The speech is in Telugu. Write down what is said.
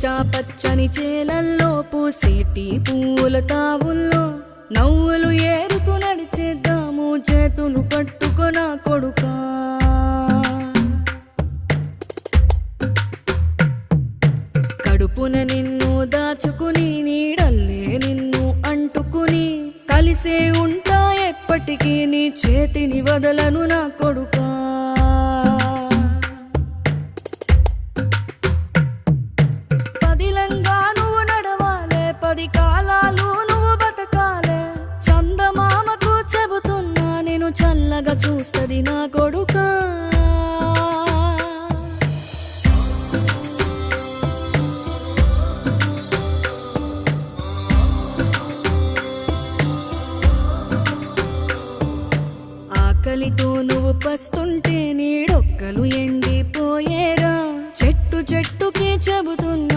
పచ్చా పచ్చని చేలల్లో పూసేటి పూల తావుల్లో నవ్వులు ఏరుతూ నడిచేద్దాము చేతులు పట్టుకొన కొడుకా. కడుపున నిన్ను దాచుకుని నీడల్లే నిన్ను అంటుకుని కలిసే ఉంటా ఎప్పటికీ నీ చేతిని వదలను నా కొడుకా. పదిలంగా నువ్వు నడవాలే, 10 కాలాలు నువ్వు బతకాలే. చందమామకు చెబుతున్నా నేను చల్లగా చూస్తది నా కొడుకా. ఆకలితో నువ్వు పస్తుంటే నీడొక్కలు ఎండిపోయేరా. చెట్టు చెట్టుకి చెబుతున్నా